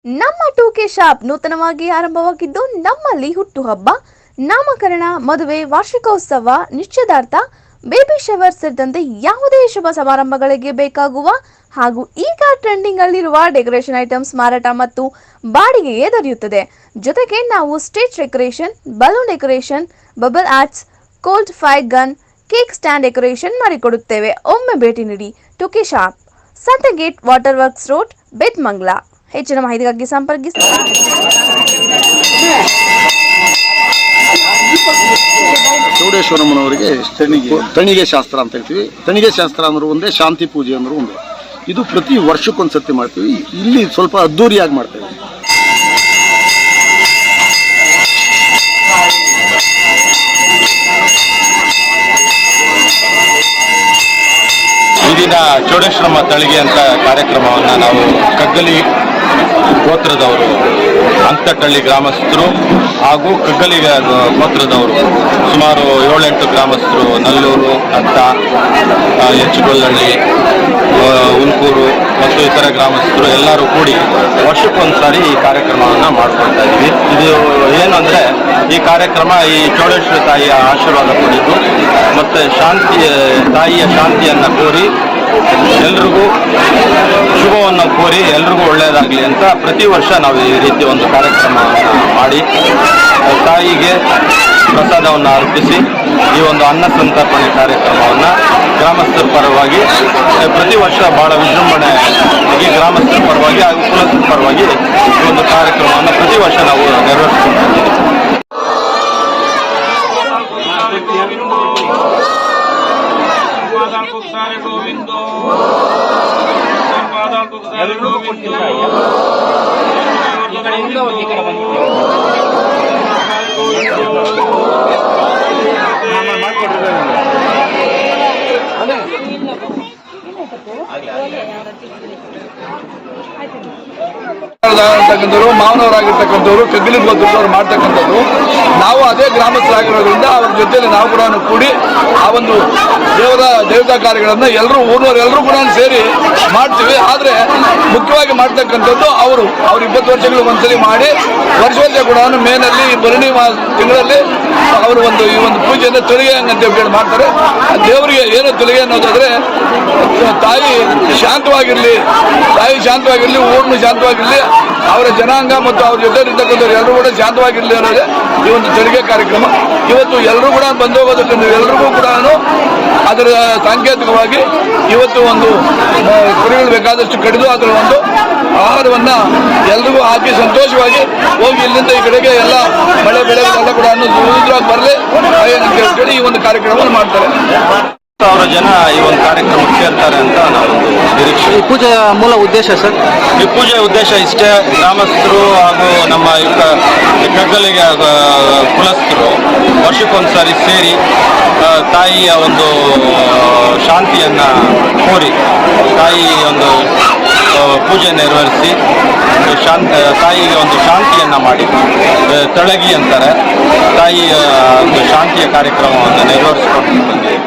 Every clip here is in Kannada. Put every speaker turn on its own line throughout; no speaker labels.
ನಮ್ಮ ಟೂಕೆ ಶಾಪ್ ನೂತನವಾಗಿ ಆರಂಭವಾಗಿದ್ದು ನಮ್ಮಲ್ಲಿ ಹುಟ್ಟುಹಬ್ಬ, ನಾಮಕರಣ, ಮದುವೆ, ವಾರ್ಷಿಕೋತ್ಸವ, ನಿಶ್ಚಿತಾರ್ಥ, ಬೇಬಿ ಶವರ್ ಸೇರಿದಂತೆ ಯಾವುದೇ ಶುಭ ಸಮಾರಂಭಗಳಿಗೆ ಬೇಕಾಗುವ ಹಾಗೂ ಈಗ ಟ್ರೆಂಡಿಂಗ್ ಅಲ್ಲಿರುವ ಡೆಕೋರೇಷನ್ ಐಟಮ್ಸ್ ಮಾರಾಟ ಮತ್ತು ಬಾಡಿಗೆಗೆ ದೊರೆಯುತ್ತದೆ. ಜೊತೆಗೆ ನಾವು stage decoration, balloon decoration, bubble arts, cold fire gun, cake stand decoration ಮಾಡಿಕೊಡುತ್ತೇವೆ. ಒಮ್ಮೆ ಭೇಟಿ ನೀಡಿ. ಟೂಕೆ ಶಾಪ್, ಸಂತಗೇಟ್, ವಾಟರ್ ವರ್ಕ್ಸ್ ರೋಡ್, ಬೇತ್ಮಂಗ್ಲಾ. ಹೆಚ್ಚಿನ ಮಾಹಿತಿಗಾಗಿ ಸಂಪರ್ಕಿಸಿ.
ಚೌಡೇಶ್ವರಮ್ಮನವರಿಗೆ ತಣಿಗೆ ಶಾಸ್ತ್ರ ಅಂತ ಹೇಳ್ತೀವಿ. ತಣಿಗೆ ಶಾಸ್ತ್ರ ಅಂದ್ರೂ ಒಂದೇ, ಶಾಂತಿ ಪೂಜೆ ಅಂದ್ರೂ ಒಂದೇ. ಇದು ಪ್ರತಿ ವರ್ಷಕ್ಕೊಂದ್ಸತಿ ಮಾಡ್ತೀವಿ. ಇಲ್ಲಿ ಸ್ವಲ್ಪ ಅದ್ದೂರಿಯಾಗಿ ಮಾಡ್ತೇವೆ.
ಈ ದಿನ ಚೌಡೇಶ್ವರಮ್ಮ ತಳಿಗೆ ಅಂತ ಕಾರ್ಯಕ್ರಮವನ್ನು ನಾವು ಕಗ್ಗಲಿ ಗೋತ್ರದವರು, ಅಂತಟಳ್ಳಿ ಗ್ರಾಮಸ್ಥರು ಹಾಗೂ ಕಗ್ಗಲಿ ಗೋತ್ರದವರು ಸುಮಾರು 7-8 ಗ್ರಾಮಸ್ಥರು, ನಲ್ಲೂರು, ಅತ್ತ, ಹೆಚ್ಚುಗೊಲ್ಲಹಳ್ಳಿ, ಉಲ್ಕೂರು ಮತ್ತು ಇತರ ಗ್ರಾಮಸ್ಥರು ಎಲ್ಲರೂ ಕೂಡಿ ವರ್ಷಕ್ಕೊಂದ್ಸಾರಿ ಈ ಕಾರ್ಯಕ್ರಮವನ್ನು ಮಾಡ್ಕೊಳ್ತಾ ಇದ್ವಿ. ಇದು ಏನು ಅಂದರೆ, ಈ ಕಾರ್ಯಕ್ರಮ ಈ ಚೌಡೇಶ್ವರಿ ತಾಯಿಯ ಆಶೀರ್ವಾದ ಪಡೆದು ಮತ್ತು ತಾಯಿಯ ಶಾಂತಿಯನ್ನು ಕೋರಿ, ಎಲ್ರಿಗೂ ಶುಭವನ್ನು ಕೋರಿ ಎಲ್ರಿಗೂ ಒಳ್ಳೆಯದಾಗಲಿ ಅಂತ ಪ್ರತಿ ವರ್ಷ ನಾವು ಈ ರೀತಿ ಒಂದು ಕಾರ್ಯಕ್ರಮವನ್ನು ಮಾಡಿ ತಾಯಿಗೆ ಪ್ರಸಾದವನ್ನು ಅರ್ಪಿಸಿ ಈ ಒಂದು ಅನ್ನ ಸಂತರ್ಪಣೆ ಕಾರ್ಯಕ್ರಮವನ್ನು ಗ್ರಾಮಸ್ಥರ ಪರವಾಗಿ ಪ್ರತಿ ವರ್ಷ ಭಾಳ ವಿಜೃಂಭಣೆಯಾಗಿ ಗ್ರಾಮಸ್ಥರ ಪರವಾಗಿ ಹಾಗೂ ಕುಲಸ್ಥರ ಪರವಾಗಿ ಈ ಒಂದು ಕಾರ್ಯಕ್ರಮವನ್ನು ಪ್ರತಿ ವರ್ಷ ನಾವು ನೆರವೇರಿಸ್ಕೊಂಡಿದ್ದೀವಿ.
ಮಾವನವರಾಗಿರ್ತಕ್ಕಂಥವ್ರು, ಕಗ್ಗಲಿ ಗೋತ್ರದವರು ಮಾಡ್ತಕ್ಕಂಥದ್ದು. ನಾವು ಅದೇ ಗ್ರಾಮಸ್ಥರಾಗಿರೋದ್ರಿಂದ ಅವ್ರ ಜೊತೆಯಲ್ಲಿ ನಾವು ಕೂಡ ಕೂಡಿ ಆ ಒಂದು ದೇವತಾ ಕಾರ್ಯಗಳನ್ನು ಎಲ್ಲರೂ ಊರಿನವರೆಲ್ಲರೂ ಕೂಡ ಸೇರಿ ಮಾಡ್ತೀವಿ. ಆದರೆ ಮುಖ್ಯವಾಗಿ ಮಾಡ್ತಕ್ಕಂಥದ್ದು ಅವರು 20 ವರ್ಷಗಳು ಒಂದ್ಸಲಿ ಮಾಡಿ ವರ್ಷ ಕೂಡ ಮೇನಲ್ಲಿ ಭರಣಿ ತಿಂಗಳಲ್ಲಿ ಅವರು ಈ ಒಂದು ಪೂಜೆಯನ್ನು ತೊಲಿಗೆ ಅಂತ ಹೇಳಿ ಮಾಡ್ತಾರೆ. ದೇವರಿಗೆ ಏನು ತೊಲಿಗೆ ಅನ್ನೋದಾದ್ರೆ, ತಾಯಿ ಶಾಂತವಾಗಿರಲಿ, ಊರನ್ನು ಶಾಂತವಾಗಿರಲಿ, ಅವರ ಜನಾಂಗ ಮತ್ತು ಅವ್ರ ಜೊತೆ ಇರ್ತಕ್ಕಂಥವ್ರು ಎಲ್ಲರೂ ಕೂಡ ಶಾಂತವಾಗಿರಲಿ ಅನ್ನೋದೇ ಈ ಒಂದು ತೊಲಿಗೆ ಕಾರ್ಯಕ್ರಮ. ಇವತ್ತು ಎಲ್ಲರೂ ಕೂಡ ಬಂದು ಹೋಗೋದಕ್ಕೆ ಎಲ್ರಿಗೂ ಕೂಡ ಅದರ ಸಾಂಕೇತಿಕವಾಗಿ ಇವತ್ತು ಒಂದು ಕುರಿಗಳು ಬೇಕಾದಷ್ಟು ಕಡಿದು ಅದರ ಒಂದು ಆಹಾರವನ್ನು ಎಲ್ರಿಗೂ ಹಾಕಿ ಸಂತೋಷವಾಗಿ ಹೋಗಿ ಇಲ್ಲಿಂದ ಈ ಕಡೆಗೆ ಎಲ್ಲ ಮಳೆ ಬೆಳೆಗಳೆಲ್ಲ ಕೂಡ ಬರಲಿ ಅಂತೇಳಿ ಈ ಒಂದು ಕಾರ್ಯಕ್ರಮವನ್ನು ಮಾಡ್ತಾರೆ.
ಅವರ ಜನ ಈ ಒಂದು ಕಾರ್ಯಕ್ರಮಕ್ಕೆ ಸೇರ್ತಾರೆ ಅಂತ ನಾವು ನಿರೀಕ್ಷೆ.
ಈ ಪೂಜೆಯ ಮೂಲ ಉದ್ದೇಶ ಸರ್?
ಈ ಪೂಜೆಯ ಉದ್ದೇಶ ಇಷ್ಟೇ, ಗ್ರಾಮಸ್ಥರು ಹಾಗೂ ನಮ್ಮ ಕಗ್ಗಲಿಗೆ ಕುಲಸ್ಥರು ವರ್ಷಕ್ಕೊಂದ್ಸಾರಿ ಸೇರಿ ತಾಯಿಯ ಒಂದು ಶಾಂತಿಯನ್ನು ಕೋರಿ ತಾಯಿ ಒಂದು ಪೂಜೆ ನೆರವೇರಿಸಿ ತಾಯಿಗೆ ಒಂದು ಶಾಂತಿಯನ್ನು ಮಾಡಿ, ತಳಗಿ ಅಂತಾರೆ, ತಾಯಿಯ ಒಂದು ಶಾಂತಿಯ ಕಾರ್ಯಕ್ರಮವನ್ನು ನೆರವೇರಿಸಿಕೊಂಡು ಬಂದಿದೆ.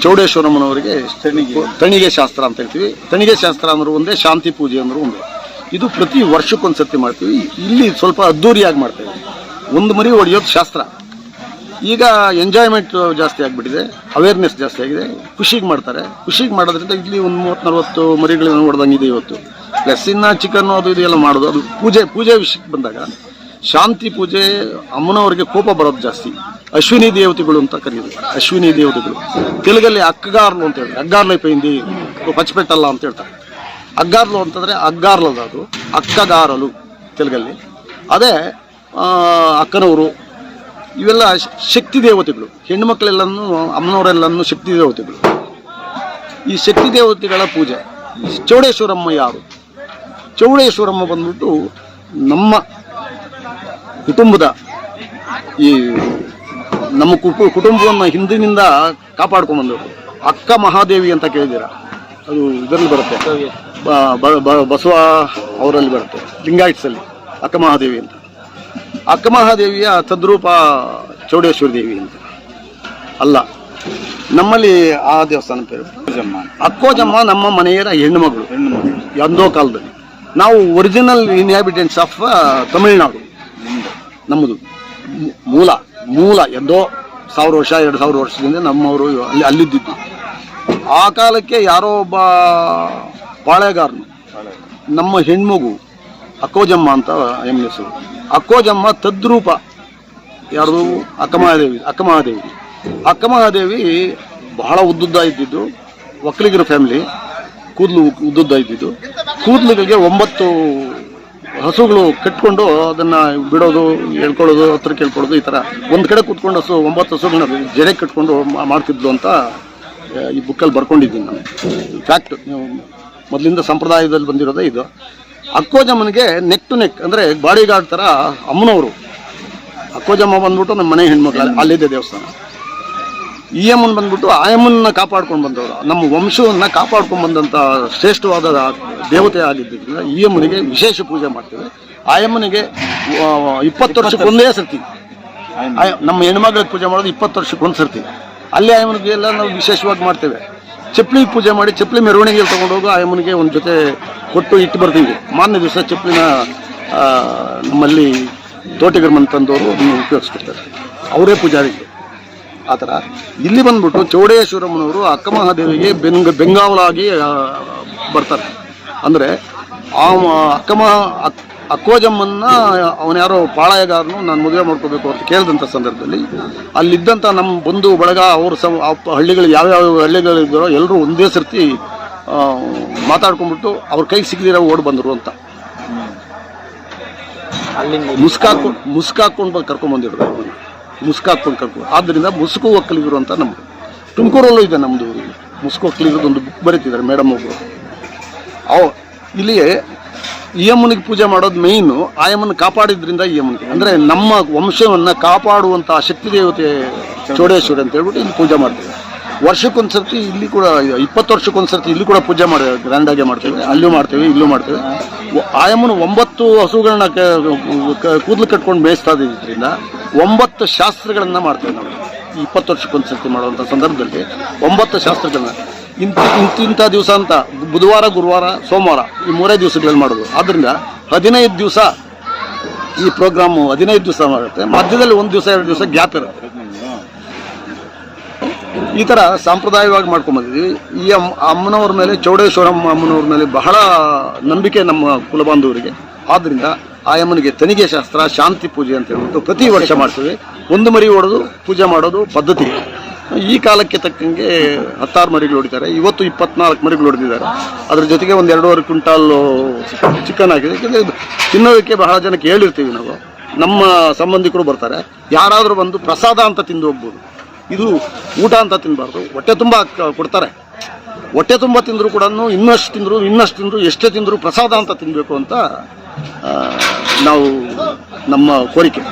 ಚೌಡೇಶ್ವರಮ್ಮನವರಿಗೆ ತಣಿಗೆ ಶಾಸ್ತ್ರ ಅಂತ ಹೇಳ್ತೀವಿ. ತಣಿಗೆ ಶಾಸ್ತ್ರ ಅಂದ್ರೆ ಒಂದೇ, ಶಾಂತಿ ಪೂಜೆ ಅಂದ್ರೆ ಒಂದೇ. ಇದು ಪ್ರತಿ ವರ್ಷಕ್ಕೊಂದ್ಸತಿ ಮಾಡ್ತೀವಿ. ಇಲ್ಲಿ ಸ್ವಲ್ಪ ಅದ್ದೂರಿಯಾಗಿ ಮಾಡ್ತೇವೆ. ಒಂದು ಮರಿ ಹೊಡೆಯೋದು ಶಾಸ್ತ್ರ. ಈಗ ಎಂಜಾಯ್ಮೆಂಟ್ ಜಾಸ್ತಿ ಆಗಿಬಿಟ್ಟಿದೆ, ಅವೇರ್ನೆಸ್ ಜಾಸ್ತಿ ಆಗಿದೆ, ಖುಷಿಗೆ ಮಾಡ್ತಾರೆ. ಖುಷಿಗೆ ಮಾಡೋದ್ರಿಂದ ಇಲ್ಲಿ ಒಂದು 30-40 ಮರಿಗಳನ್ನು ಹೊಡೆದಂಗಿದೆ ಇವತ್ತು. ಪ್ಲಸ್ ಇನ್ನು ಚಿಕನ್ನು ಅದು ಇದು ಎಲ್ಲ ಮಾಡೋದು. ಅದು ಪೂಜೆ ವಿಷಯಕ್ಕೆ ಬಂದಾಗ ಶಾಂತಿ ಪೂಜೆ, ಅಮ್ಮನವರಿಗೆ ಕೋಪ ಬರೋದು ಜಾಸ್ತಿ. ಅಶ್ವಿನಿ ದೇವತೆಗಳು ಅಂತ ಕರೆಯೋದು. ಅಶ್ವಿನಿ ದೇವತೆಗಳು ತೆಲುಗಲ್ಲಿ ಅಕ್ಕಗಾರ್ಲು ಅಂತ ಹೇಳಿ, ಅಗ್ಗಾರ್ಲೈ ಪೈಂದಿ ಪಚ್ಪೆಟ್ಟಲ್ಲ ಅಂತ ಹೇಳ್ತಾರೆ. ಅಗ್ಗಾರ್ಲು ಅಂತಂದರೆ ಅಗ್ಗಾರ್ಲದ, ಅದು ಅಕ್ಕಗಾರಲು ತೆಲುಗಲ್ಲಿ. ಅದೇ ಅಕ್ಕನವರು, ಇವೆಲ್ಲ ಶಕ್ತಿ ದೇವತೆಗಳು. ಹೆಣ್ಣು ಮಕ್ಕಳೆಲ್ಲನೂ, ಅಮ್ಮನವರೆಲ್ಲನೂ ಶಕ್ತಿ ದೇವತೆಗಳು. ಈ ಶಕ್ತಿ ದೇವತೆಗಳ ಪೂಜೆ. ಚೌಡೇಶ್ವರಮ್ಮ ಯಾರು? ಚೌಡೇಶ್ವರಮ್ಮ ಬಂದ್ಬಿಟ್ಟು ನಮ್ಮ ಕುಟುಂಬದ, ಈ ನಮ್ಮ ಕುಟುಂಬವನ್ನು ಹಿಂದಿನಿಂದ ಕಾಪಾಡ್ಕೊಂಡ್ಬಂದವರು. ಅಕ್ಕ ಮಹಾದೇವಿ ಅಂತ ಕೇಳಿದ್ದೀರಾ? ಅದು ಇದರಲ್ಲಿ ಬರುತ್ತೆ, ಬಸವ ಅವರಲ್ಲಿ ಬರುತ್ತೆ, ಲಿಂಗಾಯಟ್ಸಲ್ಲಿ ಅಕ್ಕ ಮಹಾದೇವಿ ಅಂತ. ಅಕ್ಕ ಮಹಾದೇವಿಯ ತದ್ರೂಪ ಚೌಡೇಶ್ವರಿ ದೇವಿ ಅಂತ ಅಲ್ಲ. ನಮ್ಮಲ್ಲಿ ಆ ದೇವಸ್ಥಾನ പേര് ಅಕ್ಕೋಜಮ್ಮ. ನಮ್ಮ ಮನೆಯರ ಹೆಣ್ಣು ಮಗಳು. ಎಂದೋ ಕಾಲದಲ್ಲಿ ನಾವು ಒರಿಜಿನಲ್ ಇನ್ಹ್ಯಾಬಿಟೆಂಟ್ಸ್ ಆಫ್ ತಮಿಳುನಾಡು. ನಮ್ಮದು ಮೂಲ ಎಂದೋ 1000 ವರ್ಷ 2000 ವರ್ಷದಿಂದ ನಮ್ಮವರು ಅಲ್ಲಿದ್ದಿದ್ದು. ಆ ಕಾಲಕ್ಕೆ ಯಾರೋ ಒಬ್ಬ ಪಾಳೆಗಾರನು ನಮ್ಮ ಹೆಣ್ಮಗು ಅಕ್ಕೋಜಮ್ಮ ಅಂತ ಹೆಸರು. ಅಕ್ಕೋಜಮ್ಮ ತದ್ರೂಪ ಯಾರು? ಅಕ್ಕ ಮಹಾದೇವಿ ಬಹಳ ಉದ್ದುದ್ದ ಇದ್ದಿದ್ದು, ಒಕ್ಕಲಿಗರ ಫ್ಯಾಮಿಲಿ, ಕೂದಲು ಉದ್ದುದ್ದ ಇದ್ದಿದ್ದು. ಕೂದಲಿಗೆ 9 ಹಸುಗಳು ಕಟ್ಕೊಂಡು ಅದನ್ನು ಬಿಡೋದು, ಹೇಳ್ಕೊಳ್ಳೋದು, ಹತ್ರ ಕೇಳ್ಕೊಳ್ಳೋದು, ಈ ಥರ ಒಂದು ಕಡೆ ಕೂತ್ಕೊಂಡು 9 ಹಸುಗಳನ್ನ ಜಡೆ ಕಟ್ಕೊಂಡು ಮಾಡ್ತಿದ್ಲು ಅಂತ ಈ ಬುಕ್ಕಲ್ಲಿ ಬರ್ಕೊಂಡಿದ್ದೀನಿ ನಾನು. ಫ್ಯಾಕ್ಟ್, ಮೊದಲಿಂದ ಸಂಪ್ರದಾಯದಲ್ಲಿ ಬಂದಿರೋದೇ ಇದು. ಅಕ್ಕೋಜಮ್ಮನಿಗೆ ನೆಕ್ ಟು ನೆಕ್ ಅಂದರೆ ಬಾಡಿ ಗಾರ್ಡ್ ಥರ ಅಮ್ಮನವರು. ಅಕ್ಕೋಜಮ್ಮ ಬಂದ್ಬಿಟ್ಟು ನಮ್ಮ ಮನೆ ಹೆಣ್ಮಕ್ಳು, ಅಲ್ಲಿದೆ ದೇವಸ್ಥಾನ. ಈ ಅಮ್ಮನ ಬಂದ್ಬಿಟ್ಟು ಆಯಮ್ಮನ್ನ ಕಾಪಾಡ್ಕೊಂಡು ಬಂದವರು. ನಮ್ಮ ವಂಶವನ್ನು ಕಾಪಾಡ್ಕೊಂಡು ಬಂದಂಥ ಶ್ರೇಷ್ಠವಾದ ದೇವತೆ ಆಗಿದ್ದರಿಂದ ಈ ಅಮ್ಮನಿಗೆ ವಿಶೇಷ ಪೂಜೆ ಮಾಡ್ತೇವೆ. ಆಯಮ್ಮನಿಗೆ 20 ವರ್ಷಕ್ಕೊಂದೇ ಸರ್ತಿ ನಮ್ಮ ಹೆಣ್ಮಗಳಿಗೆ ಪೂಜೆ ಮಾಡೋದು. 20 ವರ್ಷಕ್ಕೊಂದು ಸರ್ತಿ. ಅಲ್ಲಿ ಆಯಮ್ಮನಿಗೆ ಎಲ್ಲ ನಾವು ವಿಶೇಷವಾಗಿ ಮಾಡ್ತೇವೆ. ಚಪ್ಪಲಿ ಪೂಜೆ ಮಾಡಿ, ಚಪ್ಪಲಿ ಮೆರವಣಿಗೆಯಲ್ಲಿ ತೊಗೊಂಡೋಗಿ ಆಯಮ್ಮನಿಗೆ ಒಂದು ಜೊತೆ ಕೊಟ್ಟು ಇಟ್ಟು ಬರ್ತೀವಿ. ಮಾರನೇ ದಿವಸ ಚಪ್ಪಲಿನ ನಮ್ಮಲ್ಲಿ ತೋಟಿಗರ ಮನೆ ತಂದವರು ಅದನ್ನು ಉಪಯೋಗಿಸ್ಕೊಡ್ತಾರೆ, ಅವರೇ ಪೂಜಾರಿಗೆ. ಆ ಥರ ಇಲ್ಲಿ ಬಂದ್ಬಿಟ್ಟು ಚೌಡೇಶ್ವರಮ್ಮನವರು ಅಕ್ಕ ಮಹಾದೇವಿಗೆ ಬೆಂಗಾವಲಾಗಿ ಬರ್ತಾರೆ. ಅಂದರೆ ಅಕ್ಕೋಜಮ್ಮನ್ನ ಅವನ್ಯಾರೋ ಪಾಳಯಗಾರನು ನಾನು ಮದುವೆ ಮಾಡ್ಕೋಬೇಕು ಅಂತ ಕೇಳಿದಂಥ ಸಂದರ್ಭದಲ್ಲಿ ಅಲ್ಲಿದ್ದಂಥ ನಮ್ಮ ಬಂಧು ಬಳಗ, ಅವರು ಹಳ್ಳಿಗಳು ಯಾವ್ಯಾವ ಹಳ್ಳಿಗಳಿದ್ದಾರೋ ಎಲ್ಲರೂ ಒಂದೇ ಸರ್ತಿ ಮಾತಾಡ್ಕೊಂಡ್ಬಿಟ್ಟು ಅವ್ರ ಕೈಗೆ ಸಿಗದಿರೋ ಓಡ್ ಬಂದರು ಅಂತ. ಮುಸ್ಕಾಕೊಂಡು ಕರ್ಕೊಂಡ್ಬಂದಿದ್ರು. ಆದ್ದರಿಂದ ಮುಸುಕು ಒಕ್ಕಲಿಗರು ಅಂತ ನಮ್ಮದು. ತುಮಕೂರಲ್ಲೂ ಇದೆ ನಮ್ಮದು ಮುಸುಕು ಒಕ್ಕಲಿಗರದ್ದು ಒಂದು ಬುಕ್ ಬರೀತಿದ್ದಾರೆ ಮೇಡಮ್ ಒಬ್ಬರು. ಇಲ್ಲಿ ಈ ಅಮ್ಮನಿಗೆ ಪೂಜೆ ಮಾಡೋದು ಮೇಯ್ನು. ಆ ಅಮ್ಮನ ಕಾಪಾಡಿದ್ರಿಂದ ಈ ಅಮ್ಮನಿಗೆ, ಅಂದರೆ ನಮ್ಮ ವಂಶವನ್ನು ಕಾಪಾಡುವಂಥ ಶಕ್ತಿ ದೇವತೆ ಚೌಡೇಶ್ವರಿ ಅಂತ ಹೇಳ್ಬಿಟ್ಟು ಇಲ್ಲಿ ಪೂಜೆ ಮಾಡ್ತೇವೆ. ವರ್ಷಕ್ಕೊಂದ್ಸರ್ತಿ ಇಲ್ಲಿ ಕೂಡ 20 ವರ್ಷಕ್ಕೊಂದ್ಸರ್ತಿ ಇಲ್ಲಿ ಕೂಡ ಪೂಜೆ ಮಾಡಿ ಗ್ರ್ಯಾಂಡಾಗೆ ಮಾಡ್ತೇವೆ. ಅಲ್ಲೂ ಮಾಡ್ತೇವೆ, ಇಲ್ಲೂ ಮಾಡ್ತೇವೆ. ಆಯಮ್ಮನ 9 ಹಸುಗಳನ್ನ ಕೂದಲು ಕಟ್ಕೊಂಡು ಮೇಯಿಸ್ತಾ ಇದ್ರಿಂದ 9 ಶಾಸ್ತ್ರಗಳನ್ನು ಮಾಡ್ತೇವೆ ನಾವು. 20 ವರ್ಷಕ್ಕೊಂದ್ಸರ್ತಿ ಮಾಡುವಂಥ ಸಂದರ್ಭದಲ್ಲಿ 9 ಶಾಸ್ತ್ರಗಳನ್ನ ಇಂಥ ದಿವಸ ಅಂತ ಬುಧವಾರ, ಗುರುವಾರ, ಸೋಮವಾರ ಈ 3 ದಿವಸಗಳಲ್ಲಿ ಮಾಡೋದು. ಆದ್ದರಿಂದ 15 ದಿವಸ ಈ ಪ್ರೋಗ್ರಾಮು 15 ದಿವಸ ಮಾಡುತ್ತೆ. ಮಧ್ಯದಲ್ಲಿ 1 ದಿವಸ 2 ದಿವಸ ಗ್ಯಾಪ್ ಇರುತ್ತೆ. ಈ ಥರ ಸಾಂಪ್ರದಾಯಿಕವಾಗಿ ಮಾಡ್ಕೊಂಬಂದಿದ್ವಿ. ಈ ಅಮ್ಮನವ್ರ ಮೇಲೆ, ಚೌಡೇಶ್ವರಮ್ಮ ಅಮ್ಮನವ್ರ ಮೇಲೆ ಬಹಳ ನಂಬಿಕೆ ನಮ್ಮ ಕುಲಬಾಂಧವರಿಗೆ. ಆದ್ದರಿಂದ ಆ ಅಮ್ಮನಿಗೆ ತನಿಗೆ ಶಾಸ್ತ್ರ, ಶಾಂತಿ ಪೂಜೆ ಅಂತ ಹೇಳ್ಬಿಟ್ಟು ಪ್ರತಿ ವರ್ಷ ಮಾಡ್ತೀವಿ. 1 ಮರಿ ಹೊಡೆದು ಪೂಜೆ ಮಾಡೋದು ಪದ್ಧತಿ. ಈ ಕಾಲಕ್ಕೆ ತಕ್ಕಂಗೆ 16 ಮರಿಗಳು ಹೊಡಿತಾರೆ. ಇವತ್ತು 24 ಮರಿಗಳು ಹೊಡೆದಿದ್ದಾರೆ. ಅದ್ರ ಜೊತೆಗೆ ಒಂದು 2.5 ಕ್ವಿಂಟಾಲ್ ಚಿಕನ್ ಹಾಕಿದೆ. ಯಾಕೆಂದರೆ ತಿನ್ನೋದಕ್ಕೆ ಬಹಳ ಜನಕ್ಕೆ ಹೇಳಿರ್ತೀವಿ ನಾವು. ನಮ್ಮ ಸಂಬಂಧಿಕರು ಬರ್ತಾರೆ, ಯಾರಾದರೂ ಬಂದು ಪ್ರಸಾದ ಅಂತ ತಿಂದು ಹೋಗ್ಬೋದು. ಇದು ಊಟ ಅಂತ ತಿನ್ನಬಾರ್ದು. ಹೊಟ್ಟೆ ತುಂಬ ಕೊಡ್ತಾರೆ. ಹೊಟ್ಟೆ ತುಂಬ ತಿಂದರೂ ಕೂಡ ಇನ್ನಷ್ಟು ತಿಂದರು ಎಷ್ಟೇ ತಿಂದರೂ ಪ್ರಸಾದ ಅಂತ ತಿನ್ನಬೇಕು ಅಂತ ನಾವು ನಮ್ಮ ಕೋರಿಕೆ.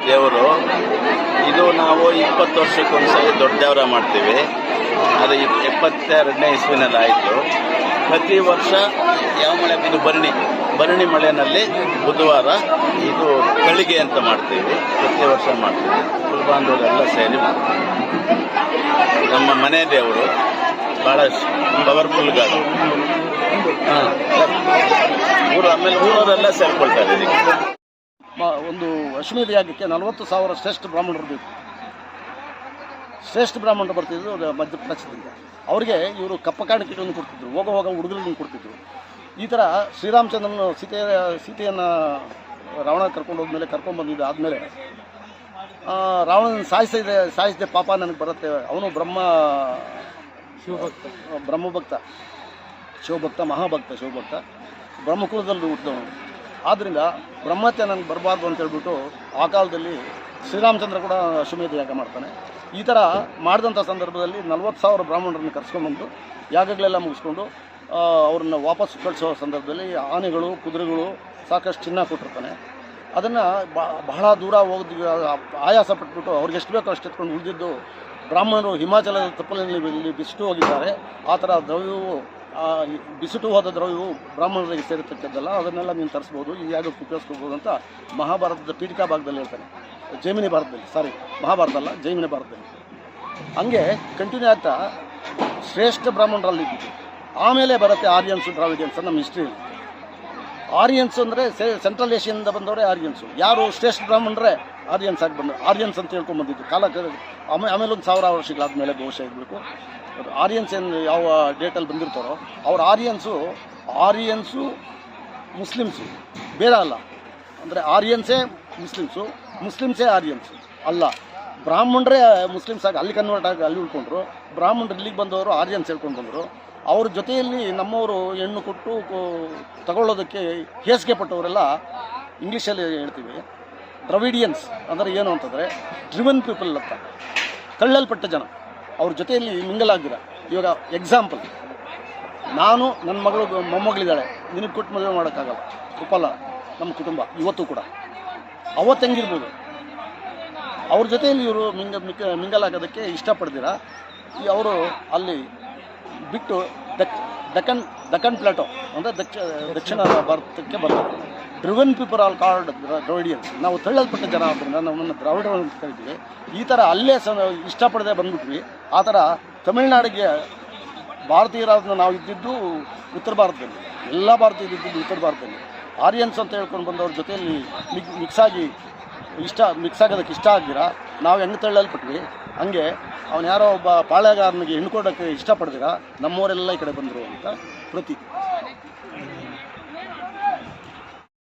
ದೇವರು ಇದು ನಾವು 20 ವರ್ಷಕ್ಕೊಂದ್ಸರಿ ದೊಡ್ಡ ದೇವರ ಮಾಡ್ತೀವಿ. ಅದು 72ನೇ ಇಸ್ವಿನಲ್ಲಿ ಆಯಿತು. ಪ್ರತಿ ವರ್ಷ ಯಾವ ಮಳೆ, ಇದು ಭರಣಿ ಮಳೆಯಲ್ಲಿ ಬುಧವಾರ ಇದು ಕಳಿಗೆ ಅಂತ ಮಾಡ್ತೀವಿ. ಪ್ರತಿ ವರ್ಷ ಮಾಡ್ತೀವಿ. ಕುಲಬಾಂಧವರೆಲ್ಲ ಸೇರಿ ಮಾಡ್ತೀವಿ. ನಮ್ಮ ಮನೆ ದೇವರು ಭಾಳ ಪವರ್ಫುಲ್ ಗಾಡು. ಆಮೇಲೆ ಊರವರೆಲ್ಲ ಸೇರ್ಕೊಳ್ತಾರೆ ಇದಕ್ಕೆ.
ಒಂದು ಅಶ್ವಮೇಧ ಯಾಗಕ್ಕೆ 40,000 ಶ್ರೇಷ್ಠ ಬ್ರಾಹ್ಮಣರು ಬೇಕು. ಶ್ರೇಷ್ಠ ಬ್ರಾಹ್ಮಣರು ಬರ್ತಿದ್ರು ಮಧ್ಯಪ್ರದೇಶದಿಂದ. ಅವ್ರಿಗೆ ಇವರು ಕಪ್ಪ ಕಾಣಿಕೆಗಳನ್ನು ಕೊಡ್ತಿದ್ರು, ಹೋಗ ಹುಡುಗರನ್ನು ಕೊಡ್ತಿದ್ರು. ಈ ಥರ ಶ್ರೀರಾಮಚಂದ್ರನ ಸೀತೆಯನ್ನು ರಾವಣ ಕರ್ಕೊಂಡೋದ್ಮೇಲೆ ಕರ್ಕೊಂಡ್ಬಂದಿದ್ದು ಆದಮೇಲೆ ರಾವಣನ ಸಾಯಿಸಿದೆ ಪಾಪ ನನಗೆ ಬರುತ್ತೆ. ಅವನು ಬ್ರಹ್ಮಭಕ್ತ, ಶಿವಭಕ್ತ ಬ್ರಹ್ಮಕುಲದಲ್ಲಿ ಹುಟ್ಟಿದವನು. ಆದ್ದರಿಂದ ಬ್ರಹ್ಮತ್ಯ ನನಗೆ ಬರಬಾರ್ದು ಅಂತ ಹೇಳ್ಬಿಟ್ಟು ಆ ಕಾಲದಲ್ಲಿ ಶ್ರೀರಾಮಚಂದ್ರ ಕೂಡ ಅಶ್ವಮೇಧ ಯಾಗ ಮಾಡ್ತಾನೆ. ಈ ಥರ ಮಾಡಿದಂಥ ಸಂದರ್ಭದಲ್ಲಿ 40,000 ಬ್ರಾಹ್ಮಣರನ್ನು ಕರ್ಸ್ಕೊಂಡ್ಬಂದು ಯಾಗಗಳೆಲ್ಲ ಮುಗಿಸ್ಕೊಂಡು ಅವ್ರನ್ನ ವಾಪಸ್ ಕಳಿಸೋ ಸಂದರ್ಭದಲ್ಲಿ ಆನೆಗಳು, ಕುದುರೆಗಳು ಸಾಕಷ್ಟು ಚಿನ್ನ ಕೊಟ್ಟಿರ್ತಾನೆ. ಅದನ್ನು ಬಹಳ ದೂರ ಹೋಗಿ ಆಯಾಸ ಪಟ್ಬಿಟ್ಟು ಅವ್ರಿಗೆ ಎಷ್ಟು ಬೇಕೋ ಅಷ್ಟು ಎತ್ಕೊಂಡು ಉಳಿದಿದ್ದು ಬ್ರಾಹ್ಮಣರು ಹಿಮಾಚಲದ ತಪ್ಪಲಿನಲ್ಲಿ ಬಿಸಿಟು ಹೋಗಿದ್ದಾರೆ. ಆ ಥರ ದ್ರವ್ಯವು ಬಿಸಿಟು ಹೋದ ದ್ರವ್ಯವು ಬ್ರಾಹ್ಮಣರಿಗೆ ಸೇರಿರ್ತಕ್ಕದ್ದಲ್ಲ, ಅದನ್ನೆಲ್ಲ ನೀನು ತರಿಸ್ಬೋದು, ಈ ಯಾಗಕ್ಕೆ ಉಪಯೋಗಿಸ್ಕೋಬೋದು ಅಂತ ಮಹಾಭಾರತದ ಪೀಠಿಕಾ ಭಾಗದಲ್ಲಿ ಹೇಳ್ತಾನೆ. ಜೈಮಿನಿ ಭಾರತದಲ್ಲಿ, ಮಹಾಭಾರತ ಅಲ್ಲ, ಜೈಮಿನಿ ಭಾರತದಲ್ಲಿ. ಹಂಗೆ ಕಂಟಿನ್ಯೂ ಆಗ್ತಾ ಶ್ರೇಷ್ಠ ಬ್ರಾಹ್ಮಣರಲ್ಲಿದ್ದು ಆಮೇಲೆ ಬರುತ್ತೆ ಆರ್ಯನ್ಸು, ದ್ರಾವಿಡಿಯನ್ಸ್ ನಮ್ಮ ಹಿಸ್ಟ್ರಿಯಲ್ಲಿ. ಆರ್ಯನ್ಸ್ ಅಂದರೆ ಸೆಂಟ್ರಲ್ ಏಷ್ಯಾದಿಂದ ಬಂದವರೇ ಆರ್ಯನ್ಸು. ಯಾರು ಶ್ರೇಷ್ಠ ಬ್ರಾಹ್ಮಣರೇ ಆರ್ಯನ್ಸ್ ಆಗಿ ಬಂದು ಆರ್ಯನ್ಸ್ ಅಂತ ಹೇಳ್ಕೊಂಡ್ಬಂದಿದ್ದು ಆಮೇಲೆ ಒಂದು 1000 ವರ್ಷಗಳಾದಮೇಲೆ ಬಹುಶಃ ಇರಬೇಕು. ಆರ್ಯನ್ಸ್ ಏನು ಯಾವ ಡೇಟಲ್ಲಿ ಬಂದಿರ್ತಾರೋ ಅವ್ರು ಆರ್ಯನ್ಸು ಮುಸ್ಲಿಮ್ಸು ಬೇರೆ ಅಲ್ಲ. ಅಂದರೆ ಆರ್ಯನ್ಸೇ ಮುಸ್ಲಿಮ್ಸೇ ಆರ್ಯನ್ಸು ಅಲ್ಲ. ಬ್ರಾಹ್ಮಣರೇ ಮುಸ್ಲಿಮ್ಸ್ ಆಗಿ ಅಲ್ಲಿ ಕನ್ವರ್ಟ್ ಆಗಿ ಅಲ್ಲಿ ಉಳ್ಕೊಂಡ್ರು. ಬ್ರಾಹ್ಮಣರು ಇಲ್ಲಿಗೆ ಬಂದವರು ಆರ್ಯನ್ಸ್ ಹೇಳ್ಕೊಂಡು ಬಂದರು. ಅವ್ರ ಜೊತೆಯಲ್ಲಿ ನಮ್ಮವರು ಹೆಣ್ಣು ಕೊಟ್ಟು ತಗೊಳ್ಳೋದಕ್ಕೆ ಹೇಸಿಗೆ ಪಟ್ಟವರೆಲ್ಲ ಇಂಗ್ಲೀಷಲ್ಲಿ ಹೇಳ್ತೀವಿ ದ್ರವಿಡಿಯನ್ಸ್. ಅಂದರೆ ಏನು ಅಂತಂದರೆ ಡ್ರಿವನ್ ಪೀಪಲ್ ಅಂತ, ತಳ್ಳಲ್ಪಟ್ಟ ಜನ. ಅವ್ರ ಜೊತೆಯಲ್ಲಿ ಮಿಂಗಲಾಗಿರ. ಇವಾಗ ಎಕ್ಸಾಂಪಲ್, ನಾನು ನನ್ನ ಮೊಮ್ಮಗಳಿದ್ದಾಳೆ, ನಿನಗೆ ಕೊಟ್ಟು ಮದುವೆ ಮಾಡೋಕ್ಕಾಗಲ್ಲ, ಒಪ್ಪಲ್ಲ ನಮ್ಮ ಕುಟುಂಬ ಇವತ್ತು ಕೂಡ. ಅವತ್ತು ಹೆಂಗಿರ್ಬೋದು, ಅವ್ರ ಜೊತೆಯಲ್ಲಿ ಇವರು ಮಿಂಗಲಾಗೋದಕ್ಕೆ ಇಷ್ಟಪಡ್ದಿರ ಅವರು ಅಲ್ಲಿ ಬಿಟ್ಟು ದಕ್ಕನ್ ಪ್ಲಾಟೋ ಅಂದರೆ ದಕ್ಷಿಣ ಭಾರತಕ್ಕೆ ಬರ್ತಾರೆ. Driven people all called Dravidians. ನಾವು ತಳ್ಳಲ್ಪಟ್ಟ ಜನ ಆದ್ದರಿಂದ ನಮ್ಮನ್ನು ದ್ರಾವಿಡರು ಅಂತ ಕರಿತೀವಿ. ಈ ಥರ ಅಲ್ಲೇ ಇಷ್ಟಪಡದೆ ಬಂದ್ಬಿಟ್ವಿ. ಆ ಥರ ತಮಿಳ್ನಾಡಿಗೆ ಭಾರತೀಯರಾದ ನಾವು ಇದ್ದಿದ್ದು ಉತ್ತರ ಭಾರತದಲ್ಲಿ, ಎಲ್ಲ ಭಾರತೀಯರು ಇದ್ದಿದ್ದು ಉತ್ತರ ಭಾರತದಲ್ಲಿ. ಆರ್ಯನ್ಸ್ ಅಂತ ಹೇಳ್ಕೊಂಡು ಬಂದವ್ರ ಜೊತೆಯಲ್ಲಿ ಮಿಕ್ಸ್ ಆಗೋದಕ್ಕೆ ಇಷ್ಟ ಆಗ್ದಿರ ನಾವು ಹೆಂಗೆ ತಳ್ಳಲ್ಪಟ್ವಿ, ಹಂಗೆ ಅವನು ಯಾರೋ ಒಬ್ಬ ಪಾಳೆಗಾರನಿಗೆ ಹೆಣ್ಣು ಕೊಡೋಕ್ಕೆ ಇಷ್ಟಪಡ್ದಿರ ನಮ್ಮವರೆಲ್ಲ ಈ ಕಡೆ ಬಂದರು ಅಂತ ಪ್ರತೀತಿ.